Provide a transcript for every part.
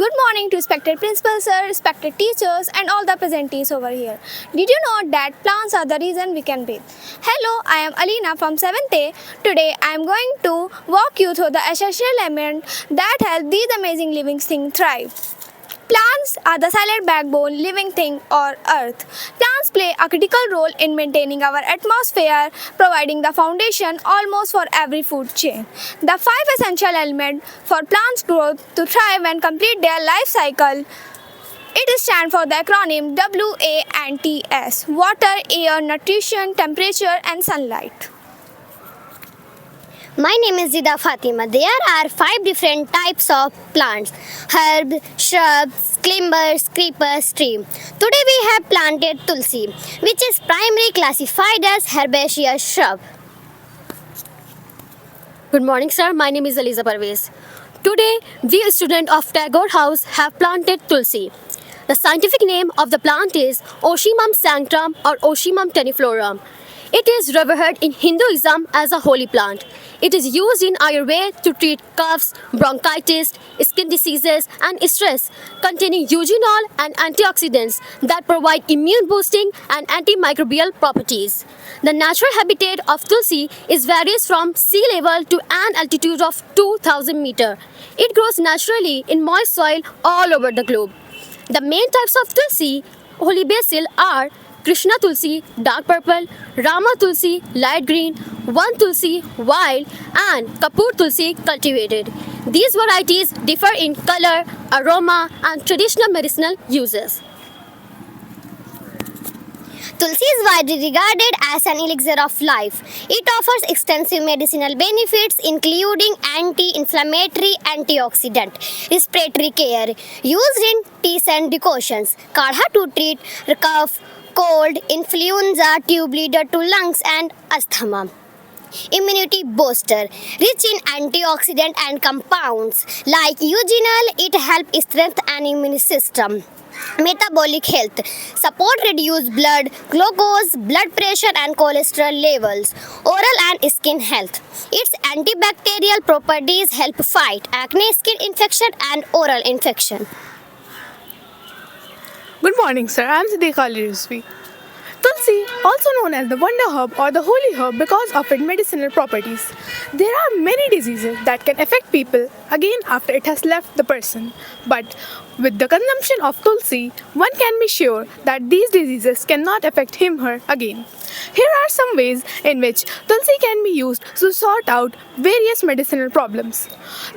Good morning to respected principal sir, respected teachers, and all the presentees over here. Did you know that plants are the reason we can breathe? Hello, I am Alina from 7th A. Today I am going to walk you through the essential elements that help these amazing living things thrive. Plants are the silent backbone living thing or earth. Plants play a critical role in maintaining our atmosphere, providing the foundation almost for every food chain. The five essential elements for plants growth to thrive and complete their life cycle. It stands for the acronym WANTS: water, air, nutrition, temperature and sunlight. My name is Zida Fatima. There are 5 different types of plants: herbs, shrubs, climbers, creepers, tree. Today we have planted tulsi, which is primarily classified as herbaceous shrub. Good morning, sir. My name is Aliza Parvez. Today, we students of Tagore House have planted tulsi. The scientific name of the plant is Oshimum sanctum or Oshimum teniflorum. It is revered in Hinduism as a holy plant. It is used in Ayurveda to treat coughs, bronchitis, skin diseases, and stress, containing eugenol and antioxidants that provide immune boosting and antimicrobial properties. The natural habitat of tulsi is varies from sea level to an altitude of 2000 meter. It grows naturally in moist soil all over the globe. The main types of tulsi, holy basil, are Krishna tulsi, dark purple, Rama tulsi, light green, Van tulsi, wild, and Kapoor tulsi, cultivated. These varieties differ in color, aroma, and traditional medicinal uses. Tulsi is widely regarded as an elixir of life. It offers extensive medicinal benefits including anti-inflammatory, antioxidant, respiratory care, used in teas and decoctions, kadha to treat cough, cold, influenza, tube leader to lungs and asthma. Immunity booster, rich in antioxidant and compounds like eugenol, it helps strengthen an immune system. Metabolic health, support reduced blood glucose, blood pressure and cholesterol levels. Oral and skin health, its antibacterial properties help fight acne, skin infection and oral infection. Good morning, sir. I am Siddiqa Ali Rizvi. Tulsi, also known as the wonder herb or the holy herb because of its medicinal properties. There are many diseases that can affect people again after it has left the person. But with the consumption of tulsi, one can be sure that these diseases cannot affect him/her again. Here are some ways in which tulsi can be used to sort out various medicinal problems.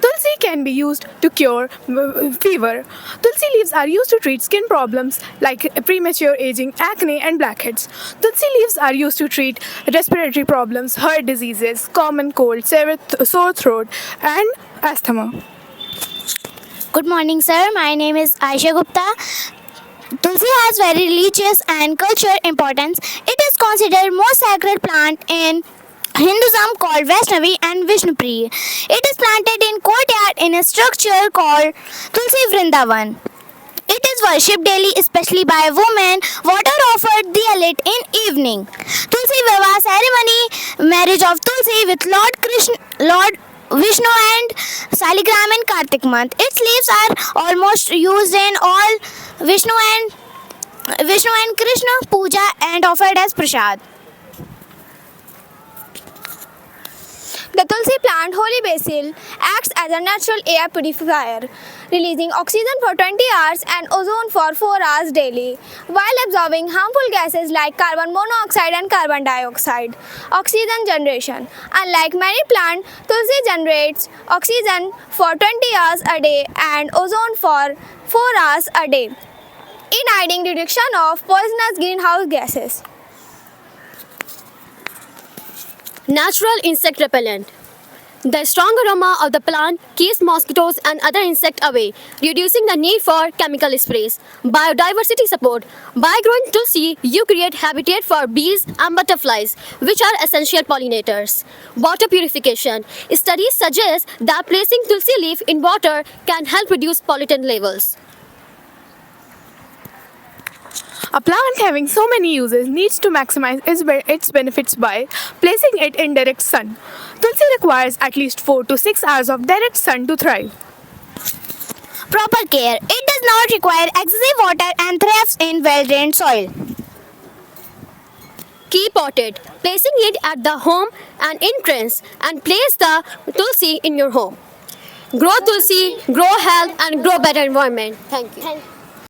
Tulsi can be used to cure fever. Tulsi leaves are used to treat skin problems like premature aging, acne, and blackheads. Tulsi leaves are used to treat respiratory problems, heart diseases, common cold, sore throat, and asthma. Good morning, sir. My name is Aisha Gupta. Tulsi has very religious and cultural importance. It is considered most sacred plant in Hinduism called Vaishnavi and Vishnupriya. It is planted in courtyard in a structure called Tulsi Vrindavan. It is worshipped daily, especially by women. Water offered lit in evening. Tulsi Vivaha ceremony, marriage of Tulsi with Lord Vishnu and Saligram in Kartik month. Its leaves are almost used in all Vishnu and Krishna puja and offered as prasad. The tulsi plant, holy basil, acts as a natural air purifier, releasing oxygen for 20 hours and ozone for 4 hours daily, while absorbing harmful gases like carbon monoxide and carbon dioxide. Oxygen generation. Unlike many plants, tulsi generates oxygen for 20 hours a day and ozone for 4 hours a day, in aiding reduction of poisonous greenhouse gases. Natural insect repellent. The strong aroma of the plant keeps mosquitoes and other insects away, reducing the need for chemical sprays. Biodiversity support. By growing tulsi, you create habitat for bees and butterflies, which are essential pollinators. Water purification. Studies suggest that placing tulsi leaf in water can help reduce pollutant levels. A plant having so many uses needs to maximize its benefits by placing it in direct sun. Tulsi requires at least 4 to 6 hours of direct sun to thrive. proper care. It does not require excessive water and thrives in well-drained soil. Keep potted, placing it at the home and entrance, and place the tulsi in your home. Grow tulsi, grow health, and grow better environment. Thank you.